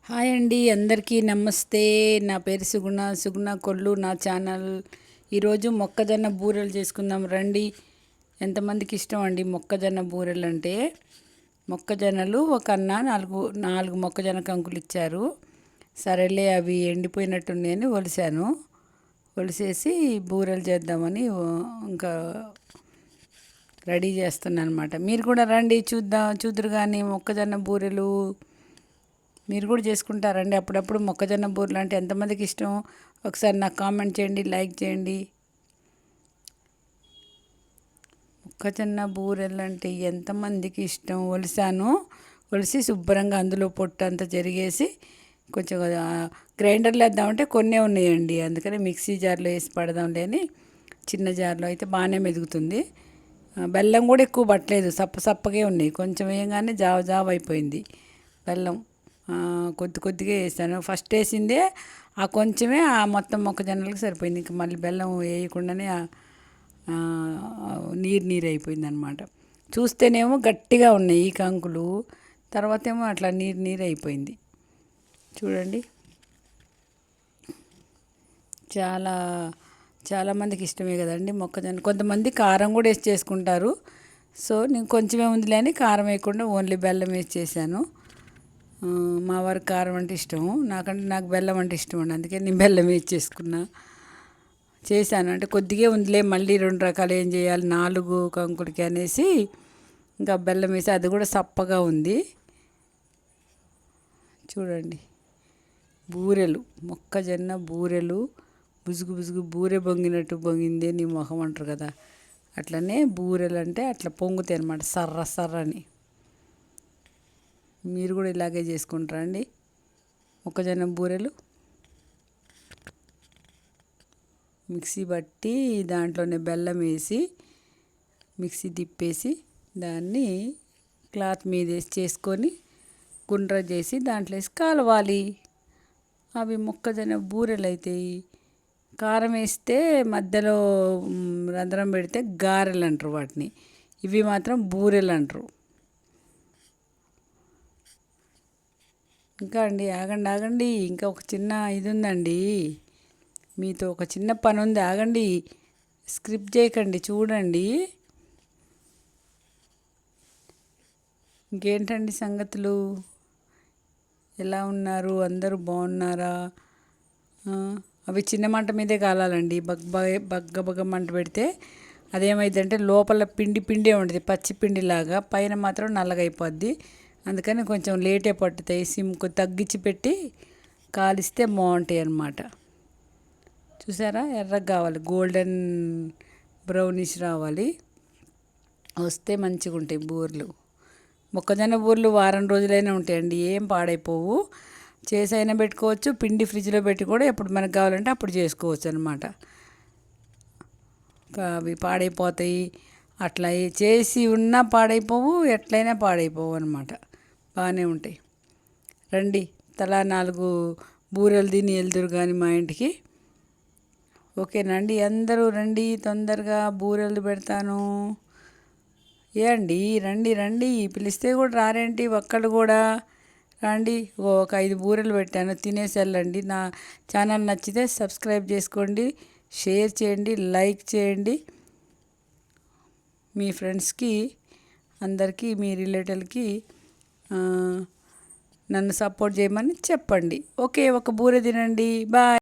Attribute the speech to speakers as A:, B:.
A: Hi అండి, అందరికీ నమస్తే. నా పేరు సుగుణ కొల్లు, నా ఛానల్. ఈరోజు మొక్కజొన్న బూరెలు చేసుకుందాం రండి. ఎంతమందికి ఇష్టం అండి మొక్కజొన్న బూరెలు అంటే? మొక్కజొన్నలు ఒక అన్న నాలుగు మొక్కజొన్న కంకులు ఇచ్చారు. సరేలే, అవి ఎండిపోయినట్టున్నాయని ఒలిసేసి బూరెలు చేద్దామని ఇంకా రెడీ చేస్తున్నాను అనమాట. మీరు కూడా రండి, చూద్దరు కానీ మొక్కజొన్న బూరెలు మీరు కూడా చేసుకుంటారండి అప్పుడప్పుడు. మొక్కజొన్న బూరెలు అంటే ఎంతమందికి ఇష్టం? ఒకసారి నాకు కామెంట్ చేయండి, లైక్ చేయండి. మొక్కజొన్న బూరెలు అంటే ఎంతమందికి ఇష్టం? ఒలిసి శుభ్రంగా అందులో పొట్టు అంతా జరిగేసి కొంచెం గ్రైండర్లో వేద్దామంటే కొన్నే ఉన్నాయండి, అందుకని మిక్సీ జార్లో వేసి పడదాంలే అని చిన్న జార్లో అయితే బాగానే మెదుగుతుంది. బెల్లం కూడా ఎక్కువ పట్టలేదు, సప్పగే ఉన్నాయి. కొంచెం వేయగానే జావ అయిపోయింది బెల్లం. కొద్దిగా వేసాను. ఫస్ట్ వేసిందే ఆ కొంచెమే ఆ మొత్తం మొక్కజొన్నలకు సరిపోయింది. ఇంకా మళ్ళీ బెల్లం వేయకుండానే నీరు అయిపోయింది అనమాట. చూస్తేనేమో గట్టిగా ఉన్నాయి ఈ కంకులు, తర్వాత ఏమో అట్లా నీరు అయిపోయింది. చూడండి, చాలామందికి ఇష్టమే కదండి మొక్కజొన్న. కొంతమంది కారం కూడా వేసి చేసుకుంటారు. సో నేను కొంచెమే ఉందిలే అని కారం వేయకుండా ఓన్లీ బెల్లం వేసి చేశాను. మా వారికి కారం అంటే ఇష్టం, నాకు బెల్లం అంటే ఇష్టం అండి, అందుకే నేను బెల్లం వేసి చేశాను. అంటే కొద్దిగా ఉందిలే, మళ్ళీ 2 రకాలు ఏం చేయాలి 4 కంకులకి అనేసి ఇంకా బెల్లం వేసి, అది కూడా సప్పగా ఉంది. చూడండి, మొక్కజొన్న బూరెలు బుజుగు బూరె పొంగినట్టు పొంగిందే నీ మొహం అంటారు కదా, అట్లనే బూరెలు అంటే అట్లా పొంగుతాయి అన్నమాట, సర్రని. మీరు కూడా ఇలాగే చేసుకుంటారా అండి మొక్కజొన్న బూరెలు? మిక్సీ బట్టి దాంట్లోనే బెల్లం వేసి మిక్సీ తిప్పేసి దాన్ని క్లాత్ మీద వేసి చేసుకొని గుండ్ర చేసి దాంట్లో వేసి కాలవాలి. అవి మొక్కజొన్న బూరెలు అవుతాయి. కారం వేస్తే మధ్యలో రంధ్రం పెడితే గారెలు అంటారు వాటిని, ఇవి మాత్రం బూరెలు అంటారు. ఇంకా అండి, ఆగండి, ఇంకా ఒక చిన్న ఇది ఉందండి, మీతో ఒక చిన్న పని ఉంది, ఆగండి, స్క్రిప్ట్ చేయకండి, చూడండి. ఇంకేంటండి సంగతులు? ఎలా ఉన్నారు? అందరూ బాగున్నారా? అవి చిన్న మంట మీదే కాలాలండి. బగ్గ మంట పెడితే అదేమైందంటే లోపల పిండే ఉంటుంది, పచ్చి పిండిలాగా, పైన మాత్రం నల్లగా అయిపోద్ది. అందుకని కొంచెం లేటే పట్టుతాయి. సిమ్కు తగ్గించి పెట్టి కాలిస్తే బాగుంటాయి అన్నమాట. చూసారా, ఎర్రగా కావాలి, గోల్డెన్ బ్రౌనిష్ రావాలి, వస్తే మంచిగా ఉంటాయి బూరెలు. మొక్కజొన్న బూరెలు వారం రోజులైనా ఉంటాయండి, ఏం పాడైపోవు. చేసైనా పెట్టుకోవచ్చు, పిండి ఫ్రిడ్జ్లో పెట్టి కూడా ఎప్పుడు మనకు కావాలంటే అప్పుడు చేసుకోవచ్చు అనమాట. అవి పాడైపోతాయి, అట్లా చేసి ఉన్నా పాడైపోవు, ఎట్లయినా పాడైపోవు అనమాట, బాగానే ఉంటాయి. రండి, తలా 4 బూరెలు తిని వెళ్దురు కానీ మా ఇంటికి. ఓకేనండి, అందరూ రండి, తొందరగా బూరెలు పెడతాను. రండి, పిలిస్తే కూడా రారేంటి ఒక్కళ్ళు కూడా? రండి, ఒక 5 బూరెలు పెట్టాను, తినేసి వెళ్ళండి. నా ఛానల్ నచ్చితే సబ్స్క్రైబ్ చేసుకోండి, షేర్ చేయండి, లైక్ చేయండి. మీ ఫ్రెండ్స్కి అందరికీ, మీ రిలేటివ్లకి నన్ను సపోర్ట్ చేయమని చెప్పండి. ఓకే, ఒక బూరె తినండి. బాయ్.